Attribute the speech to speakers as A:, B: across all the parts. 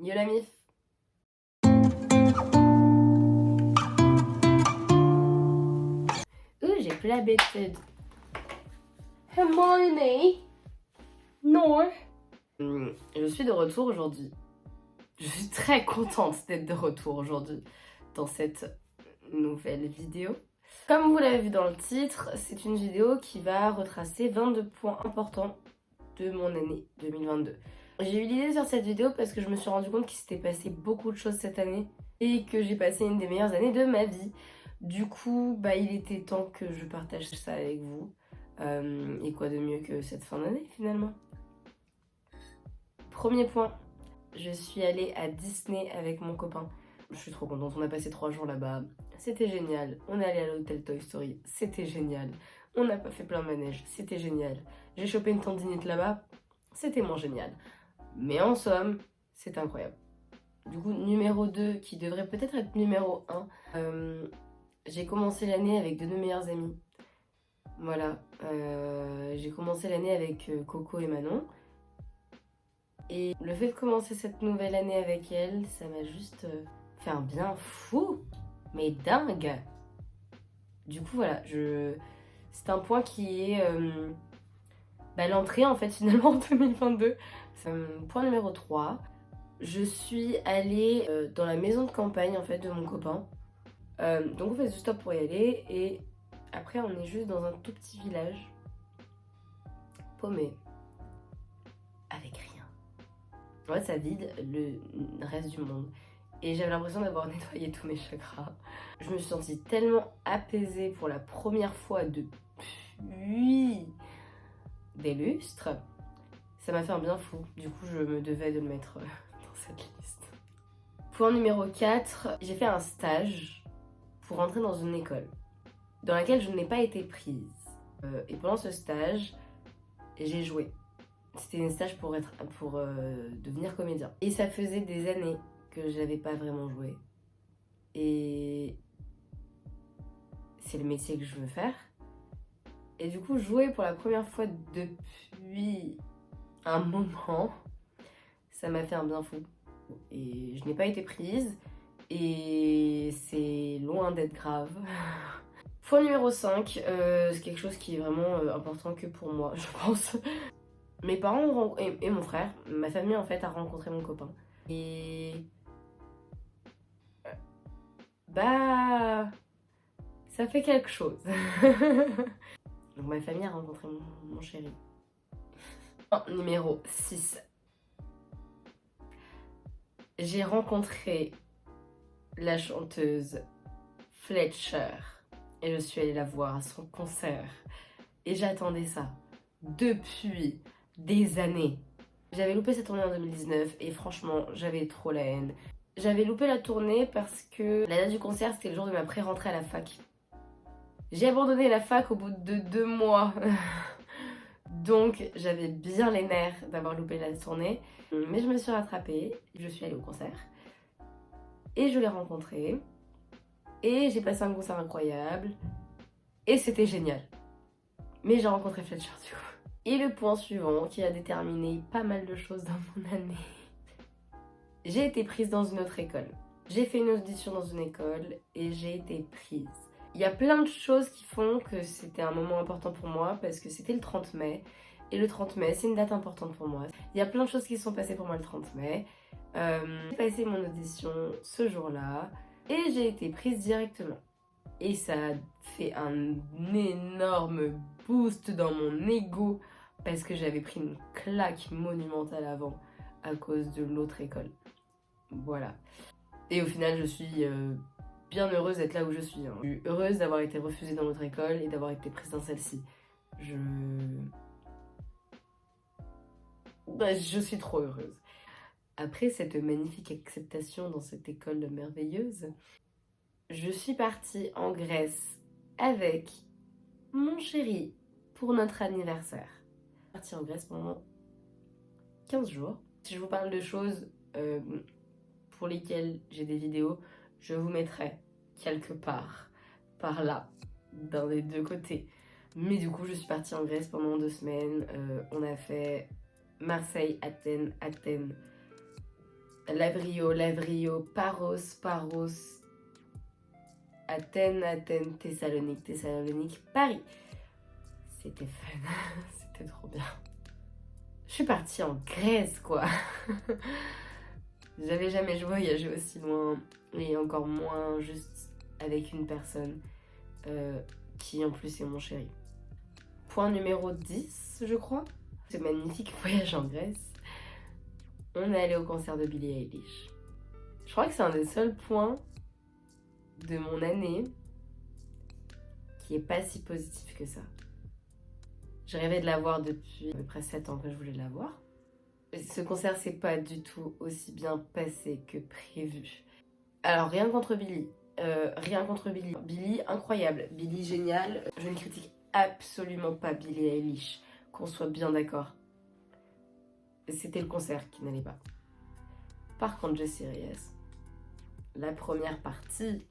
A: Yo la mif. J'ai plus l'habitude. Hermione. Non. Je suis de retour aujourd'hui. Je suis très contente d'être de retour aujourd'hui dans cette nouvelle vidéo. Comme vous l'avez vu dans le titre, c'est une vidéo qui va retracer 22 points importants de mon année 2022. J'ai eu l'idée sur cette vidéo parce que je me suis rendu compte qu'il s'était passé beaucoup de choses cette année et que j'ai passé une des meilleures années de ma vie. Du coup, il était temps que je partage ça avec vous. Et quoi de mieux que cette fin d'année finalement. Premier point, je suis allée à Disney avec mon copain. Je suis trop contente, on a passé 3 jours là-bas. C'était génial. On est allé à l'hôtel Toy Story, c'était génial. On n'a pas fait plein de manèges, c'était génial. J'ai chopé une tendinite là-bas, c'était moins génial. Mais en somme, c'est incroyable. Du coup, numéro 2, qui devrait peut-être être numéro 1, j'ai commencé l'année avec de nos meilleurs amis. Voilà, j'ai commencé l'année avec Coco et Manon. Et le fait de commencer cette nouvelle année avec elle, ça m'a juste fait un bien fou, mais dingue. Du coup, voilà, c'est un point qui est l'entrée en fait finalement en 2022. Point numéro 3, je suis allée dans la maison de campagne en fait de mon copain. Donc on fait du stop pour y aller et après on est juste dans un tout petit village paumé avec rien. En fait ça vide le reste du monde et j'avais l'impression d'avoir nettoyé tous mes chakras. Je me suis sentie tellement apaisée pour la première fois depuis des lustres. Ça m'a fait un bien fou, du coup je me devais de le mettre dans cette liste. Point numéro 4, j'ai fait un stage pour entrer dans une école dans laquelle je n'ai pas été prise. Et pendant ce stage, j'ai joué. C'était un stage pour devenir comédien. Et ça faisait des années que j'avais pas vraiment joué. Et c'est le métier que je veux faire. Et du coup, jouer pour la première fois depuis un moment, ça m'a fait un bien fou. Et je n'ai pas été prise. Et c'est loin d'être grave. Point numéro 5, c'est quelque chose qui est vraiment important que pour moi, je pense. Mes parents et mon frère, ma famille en fait a rencontré mon copain. Et ça fait quelque chose. Donc ma famille a rencontré mon chéri. Numéro 6. J'ai rencontré la chanteuse Fletcher et je suis allée la voir à son concert. Et j'attendais ça depuis des années. J'avais loupé cette tournée en 2019 et franchement, j'avais trop la haine. J'avais loupé la tournée parce que la date du concert, c'était le jour de ma pré-rentrée à la fac. J'ai abandonné la fac au bout de 2 mois. Donc j'avais bien les nerfs d'avoir loupé la tournée. Mais je me suis rattrapée, je suis allée au concert. Et je l'ai rencontré. Et j'ai passé un concert incroyable. Et c'était génial. Mais j'ai rencontré Fletcher du coup. Et le point suivant qui a déterminé pas mal de choses dans mon année. J'ai été prise dans une autre école. J'ai fait une audition dans une école et j'ai été prise. Il y a plein de choses qui font que c'était un moment important pour moi parce que c'était le 30 mai. Et le 30 mai, c'est une date importante pour moi. Il y a plein de choses qui se sont passées pour moi le 30 mai. J'ai passé mon audition ce jour-là et j'ai été prise directement. Et ça a fait un énorme boost dans mon ego parce que j'avais pris une claque monumentale avant à cause de l'autre école. Voilà. Et au final, je suis bien heureuse d'être là où je suis. Je suis heureuse d'avoir été refusée dans l'autre école et d'avoir été prise dans celle-ci. Je suis trop heureuse. Après cette magnifique acceptation dans cette école merveilleuse, je suis partie en Grèce avec mon chéri pour notre anniversaire. Je suis partie en Grèce pendant 15 jours. Si je vous parle de choses pour lesquelles j'ai des vidéos, je vous mettrai quelque part, par là, d'un des deux côtés. Mais du coup, je suis partie en Grèce pendant 2 semaines. On a fait Marseille, Athènes, Lavrio, Paros, Athènes, Thessalonique, Paris. C'était fun, c'était trop bien. Je suis partie en Grèce, quoi. J'avais jamais voyagé aussi loin, et encore moins juste avec une personne qui en plus est mon chéri. Point numéro 10, je crois. Ce magnifique voyage en Grèce. On est allé au concert de Billie Eilish. Je crois que c'est un des seuls points de mon année qui est pas si positif que ça. Je rêvais de la voir depuis à peu près 7 ans que je voulais la voir. Ce concert s'est pas du tout aussi bien passé que prévu. Alors rien contre Billie, Billie incroyable, Billie géniale. Je ne critique absolument pas Billie Eilish, qu'on soit bien d'accord. C'était le concert qui n'allait pas. Par contre, Just Serious, la première partie,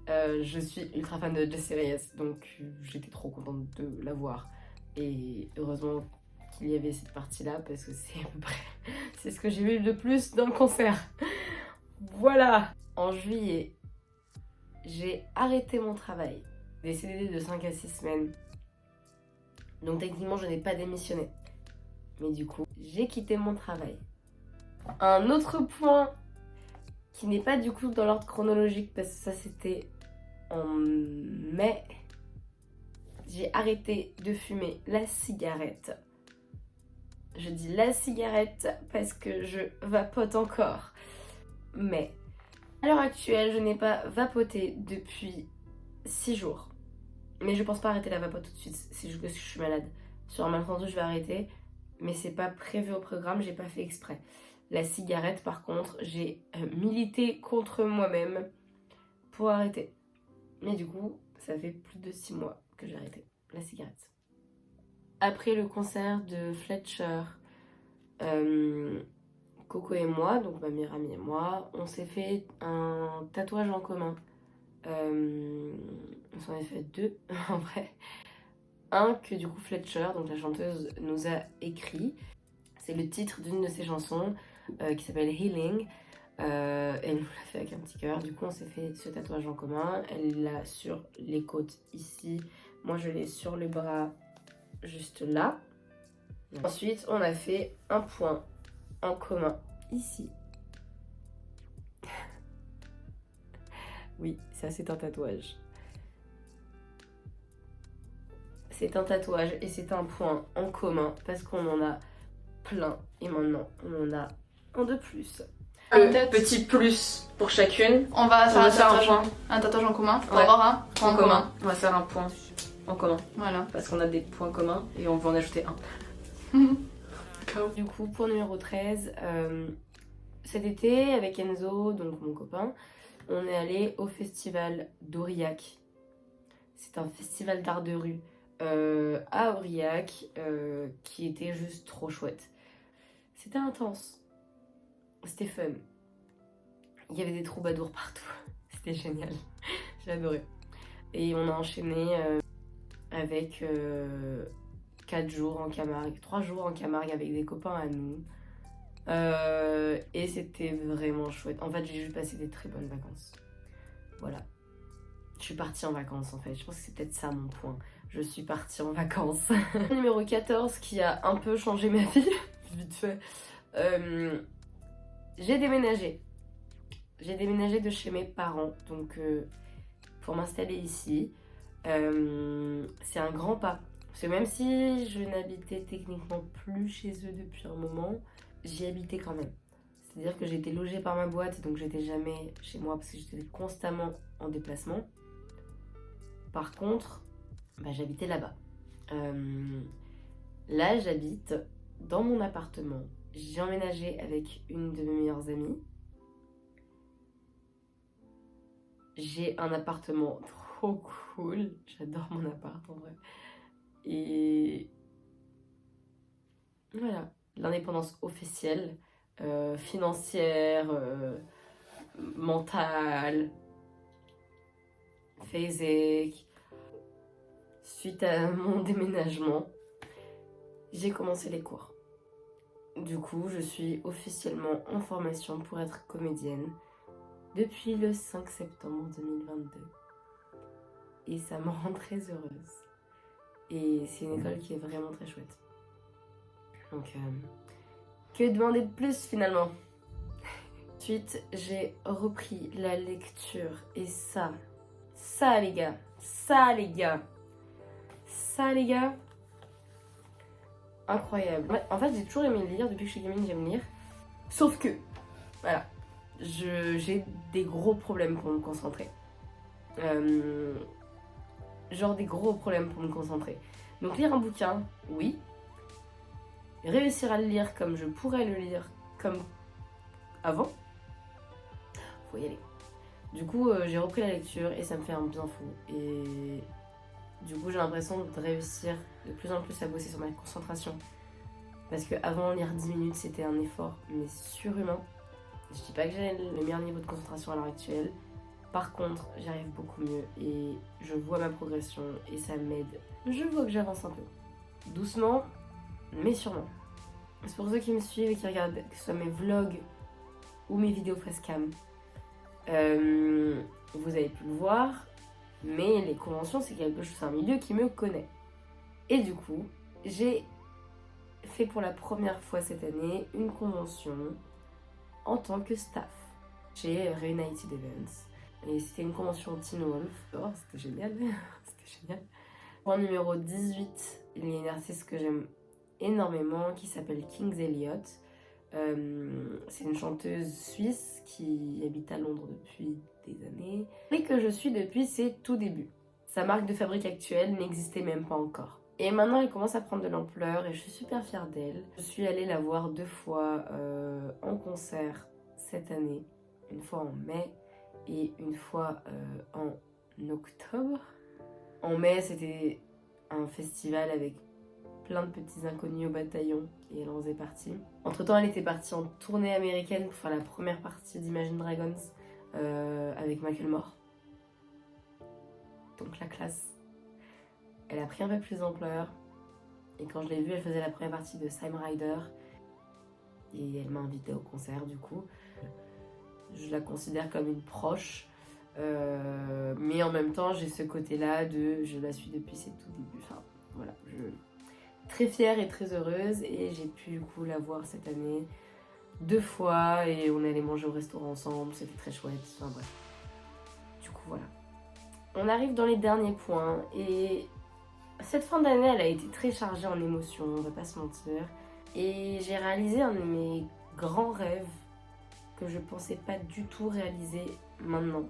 A: je suis ultra fan de Just Serious, donc j'étais trop contente de la voir. Et heureusement qu'il y avait cette partie-là, parce que c'est à peu près c'est ce que j'ai vu le plus dans le concert. Voilà. En juillet, j'ai arrêté mon travail. Des CDD de 5 à 6 semaines. Donc techniquement, je n'ai pas démissionné. Mais du coup, j'ai quitté mon travail. Un autre point qui n'est pas du coup dans l'ordre chronologique, parce que ça c'était en mai. J'ai arrêté de fumer la cigarette. Je dis la cigarette parce que je vapote encore. Mais à l'heure actuelle, je n'ai pas vapoté depuis 6 jours. Mais je pense pas arrêter la vapote tout de suite, c'est juste que je suis malade. Sur un malentendu, je vais arrêter, mais c'est pas prévu au programme, j'ai pas fait exprès. La cigarette, par contre, j'ai milité contre moi-même pour arrêter. Mais du coup, ça fait plus de 6 mois que j'ai arrêté la cigarette. Après le concert de Fletcher, Coco et moi, donc ma meilleure amie et moi, on s'est fait un tatouage en commun. On s'en est fait 2 en vrai. Un que du coup Fletcher, donc la chanteuse, nous a écrit. C'est le titre d'une de ses chansons qui s'appelle Healing. Elle nous l'a fait avec un petit cœur. Du coup on s'est fait ce tatouage en commun. Elle l'a sur les côtes ici. Moi je l'ai sur le bras juste là. Ensuite on a fait un point en commun ici. Oui, ça c'est un tatouage. C'est un tatouage et c'est un point en commun parce qu'on en a plein et maintenant on en a un de plus. Petit plus pour chacune.
B: On va faire
A: un
B: tatouage en commun pour
A: Ouais.
B: avoir un point
A: En commun. On va faire un point en commun
B: Voilà.
A: parce qu'on a des points communs et on va en ajouter un. Du coup, point numéro 13, cet été avec Enzo, donc mon copain, on est allé au festival d'Aurillac. C'est un festival d'art de rue à Aurillac qui était juste trop chouette. C'était intense, c'était fun. Il y avait des troubadours partout, c'était génial, j'ai adoré. Et on a enchaîné avec 4 jours en Camargue, 3 jours en Camargue avec des copains à nous. Et c'était vraiment chouette. En fait, j'ai juste passé des très bonnes vacances. Voilà. Je suis partie en vacances en fait. Je pense que c'est peut-être ça mon point. Je suis partie en vacances. Numéro 14 qui a un peu changé ma vie, vite fait. J'ai déménagé. J'ai déménagé de chez mes parents. Donc pour m'installer ici, c'est un grand pas. Parce que même si je n'habitais techniquement plus chez eux depuis un moment, j'y habitais quand même. C'est-à-dire que j'étais logée par ma boîte, donc j'étais jamais chez moi parce que j'étais constamment en déplacement. Par contre, j'habitais là-bas. Là, j'habite dans mon appartement. J'ai emménagé avec une de mes meilleures amies. J'ai un appartement trop cool. J'adore mon appart en vrai. Et voilà, l'indépendance officielle, financière, mentale, physique. Suite à mon déménagement, j'ai commencé les cours. Du coup, je suis officiellement en formation pour être comédienne depuis le 5 septembre 2022. Et ça me rend très heureuse. Et c'est une école qui est vraiment très chouette. Donc, que demander de plus finalement? Ensuite, j'ai repris la lecture. Et ça les gars, ça les gars, incroyable. Ouais, en fait, j'ai toujours aimé lire, depuis que je suis gamine, j'aime lire. Sauf que, voilà, j'ai des gros problèmes pour me concentrer. Genre des gros problèmes pour me concentrer. Donc lire un bouquin, oui. Réussir à le lire comme je pourrais le lire, comme avant, faut y aller. Du coup, j'ai repris la lecture et ça me fait un bien fou. Et du coup, j'ai l'impression de réussir de plus en plus à bosser sur ma concentration. Parce qu'avant, lire 10 minutes, c'était un effort, mais surhumain. Je dis pas que j'ai le meilleur niveau de concentration à l'heure actuelle. Par contre, j'y arrive beaucoup mieux et je vois ma progression et ça m'aide. Je vois que j'avance un peu. Doucement, mais sûrement. C'est pour ceux qui me suivent et qui regardent, que ce soit mes vlogs ou mes vidéos facecam. Vous avez pu le voir, mais les conventions, c'est quelque chose, c'est un milieu qui me connaît. Et du coup, j'ai fait pour la première fois cette année une convention en tant que staff chez Reunited Events. Et c'était une convention Teen Wolf. Oh, c'était génial. C'était génial. Point numéro 18, il y a une artiste que j'aime énormément qui s'appelle Kings Elliot. C'est une chanteuse suisse qui habite à Londres depuis des années et que je suis depuis ses tout débuts. Sa marque de fabrique actuelle n'existait même pas encore. Et maintenant elle commence à prendre de l'ampleur et je suis super fière d'elle. Je suis allée la voir 2 fois en concert cette année. Une fois en mai et une fois en octobre. En mai, c'était un festival avec plein de petits inconnus au bataillon et elle en faisait partie. Entre temps, elle était partie en tournée américaine pour faire la première partie d'Imagine Dragons avec Macklemore. Donc la classe. Elle a pris un peu plus d'ampleur et quand je l'ai vue, elle faisait la première partie de Sam Ryder et elle m'a invitée au concert du coup. Je la considère comme une proche. Mais en même temps, j'ai ce côté-là de je la suis depuis ses tout débuts. Enfin, voilà, très fière et très heureuse. Et j'ai pu du coup la voir cette année 2 fois et on est allé manger au restaurant ensemble. C'était très chouette. Enfin bref. Du coup, voilà. On arrive dans les derniers points et cette fin d'année, elle a été très chargée en émotions, on va pas se mentir. Et j'ai réalisé un de mes grands rêves que je pensais pas du tout réaliser maintenant.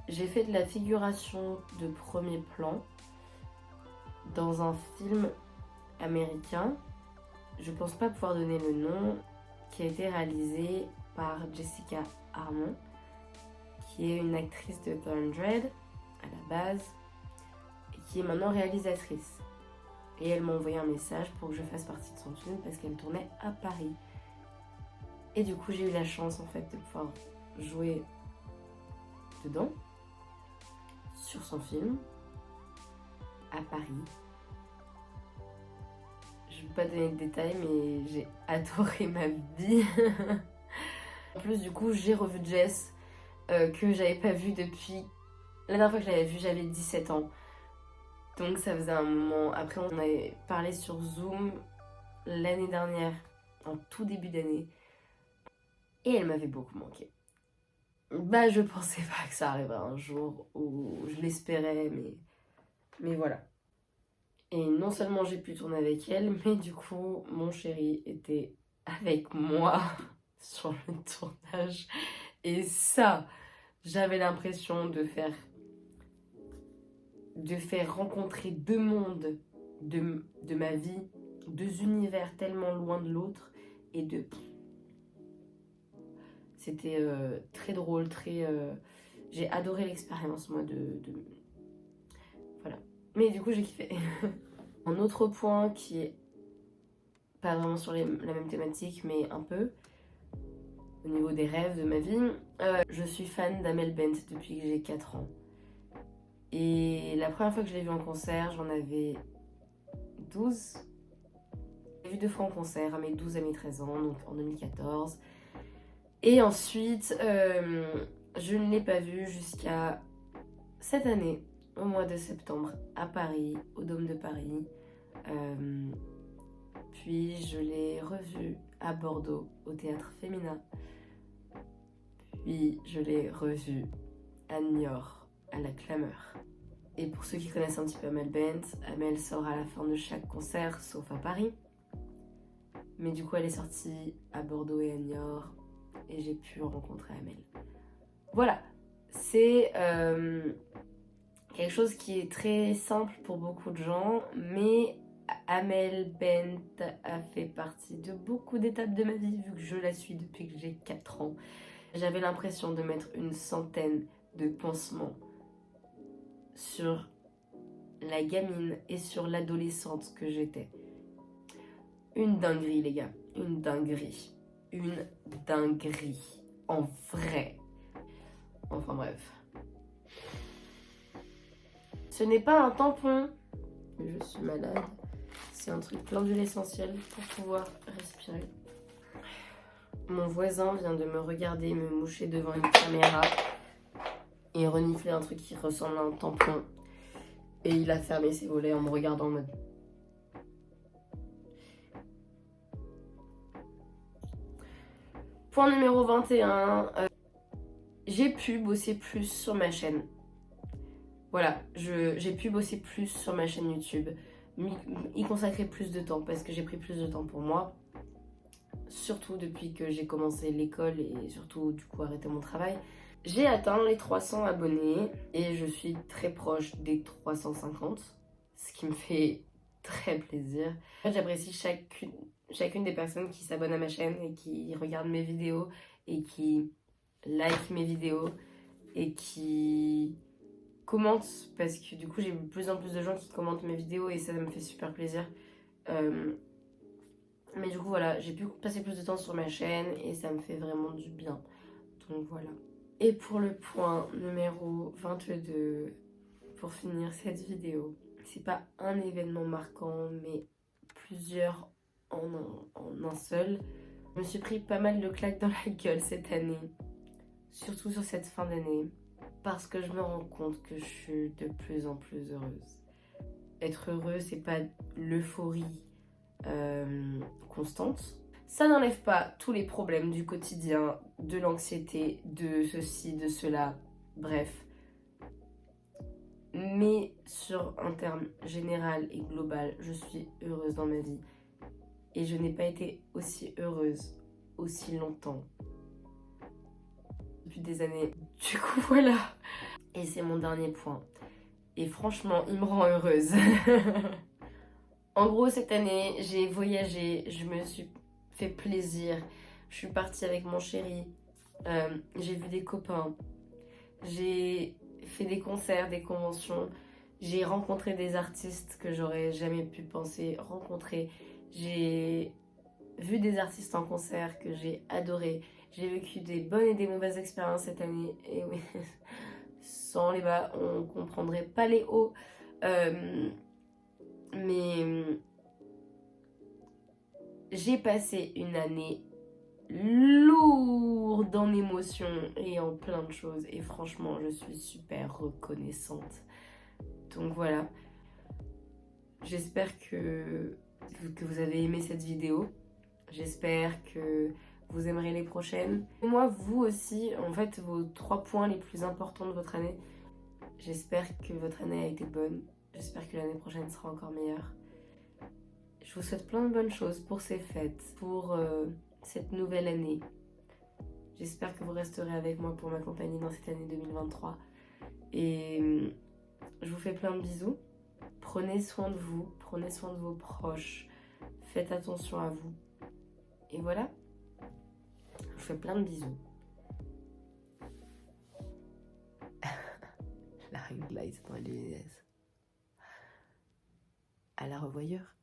A: J'ai fait de la figuration de premier plan dans un film américain, je pense pas pouvoir donner le nom, qui a été réalisé par Jessica Harmon, qui est une actrice de 300 à la base, et qui est maintenant réalisatrice. Et elle m'a envoyé un message pour que je fasse partie de son film parce qu'elle tournait à Paris. Et du coup, j'ai eu la chance en fait de pouvoir jouer dedans, sur son film, à Paris. Je ne vais pas donner de détails, mais j'ai adoré ma vie. En plus, du coup, j'ai revu Jess, que j'avais pas vu depuis... La dernière fois que je l'avais vue, j'avais 17 ans. Donc ça faisait un moment... Après, on avait parlé sur Zoom l'année dernière, en tout début d'année. Et elle m'avait beaucoup manqué. Bah, je pensais pas que ça arriverait un jour où je l'espérais, mais voilà. Et non seulement j'ai pu tourner avec elle, mais du coup, mon chéri était avec moi sur le tournage. Et ça, j'avais l'impression de faire rencontrer 2 mondes de ma vie, 2 univers tellement loin de l'autre. Et c'était très drôle, très... J'ai adoré l'expérience, moi, Voilà. Mais du coup, j'ai kiffé. Un autre point qui est pas vraiment sur la même thématique, mais un peu, au niveau des rêves de ma vie, je suis fan d'Amel Bent depuis que j'ai 4 ans. Et la première fois que je l'ai vue en concert, j'en avais 12. J'ai vu 2 fois en concert à mes 12 à mes 13 ans, donc en 2014. Et ensuite, je ne l'ai pas vu jusqu'à cette année, au mois de septembre, à Paris, au Dôme de Paris. Puis je l'ai revu à Bordeaux, au Théâtre Féminin. Puis je l'ai revu à Niort, à la Clameur. Et pour ceux qui connaissent un petit peu Amel Bent, Amel sort à la fin de chaque concert, sauf à Paris. Mais du coup, elle est sortie à Bordeaux et à Niort, et j'ai pu rencontrer Amel. Voilà, c'est quelque chose qui est très simple pour beaucoup de gens, mais Amel Bent a fait partie de beaucoup d'étapes de ma vie, vu que je la suis depuis que j'ai 4 ans. J'avais l'impression de mettre une centaine de pansements sur la gamine et sur l'adolescente que j'étais. Une dinguerie, les gars. Une dinguerie. Une dinguerie. En vrai. Enfin bref. Ce n'est pas un tampon. Je suis malade. C'est un truc plein d'huile essentielle pour pouvoir respirer. Mon voisin vient de me regarder me moucher devant une caméra et renifler un truc qui ressemble à un tampon. Et il a fermé ses volets en me regardant en mode... Point numéro 21. J'ai pu bosser plus sur ma chaîne. Voilà, j'ai pu bosser plus sur ma chaîne YouTube. Y consacrer plus de temps parce que j'ai pris plus de temps pour moi. Surtout depuis que j'ai commencé l'école et surtout du coup arrêté mon travail. J'ai atteint les 300 abonnés et je suis très proche des 350, ce qui me fait très plaisir. En fait, j'apprécie chacune des personnes qui s'abonnent à ma chaîne et qui regardent mes vidéos et qui like mes vidéos et qui commentent, parce que du coup j'ai de plus en plus de gens qui commentent mes vidéos et ça me fait super plaisir. Mais du coup voilà, j'ai pu passer plus de temps sur ma chaîne et ça me fait vraiment du bien. Donc voilà. Et pour le point numéro 22, pour finir cette vidéo, c'est pas un événement marquant, mais plusieurs en un seul. Je me suis pris pas mal de claques dans la gueule cette année, surtout sur cette fin d'année, parce que je me rends compte que je suis de plus en plus heureuse. Être heureux, c'est pas l'euphorie constante. Ça n'enlève pas tous les problèmes du quotidien, de l'anxiété, de ceci, de cela, bref. Mais sur un terme général et global, je suis heureuse dans ma vie. Et je n'ai pas été aussi heureuse aussi longtemps. Depuis des années. Du coup, voilà. Et c'est mon dernier point. Et franchement, il me rend heureuse. En gros, cette année, j'ai voyagé, je me suis fait plaisir. Je suis partie avec mon chéri. J'ai vu des copains. J'ai fait des concerts, des conventions. J'ai rencontré des artistes que j'aurais jamais pu penser rencontrer. J'ai vu des artistes en concert que j'ai adoré. J'ai vécu des bonnes et des mauvaises expériences cette année. Et oui, sans les bas, on comprendrait pas les hauts. Mais j'ai passé une année lourde en émotions et en plein de choses. Et franchement, je suis super reconnaissante. Donc voilà. J'espère que vous avez aimé cette vidéo. J'espère que vous aimerez les prochaines. Et moi, vous aussi, en fait, vos 3 points les plus importants de votre année. J'espère que votre année a été bonne. J'espère que l'année prochaine sera encore meilleure. Je vous souhaite plein de bonnes choses pour ces fêtes, pour cette nouvelle année. J'espère que vous resterez avec moi pour m'accompagner dans cette année 2023. Et je vous fais plein de bisous. Prenez soin de vous, prenez soin de vos proches. Faites attention à vous. Et voilà. Je vous fais plein de bisous. La ring light dans les lunettes. À la revoyure.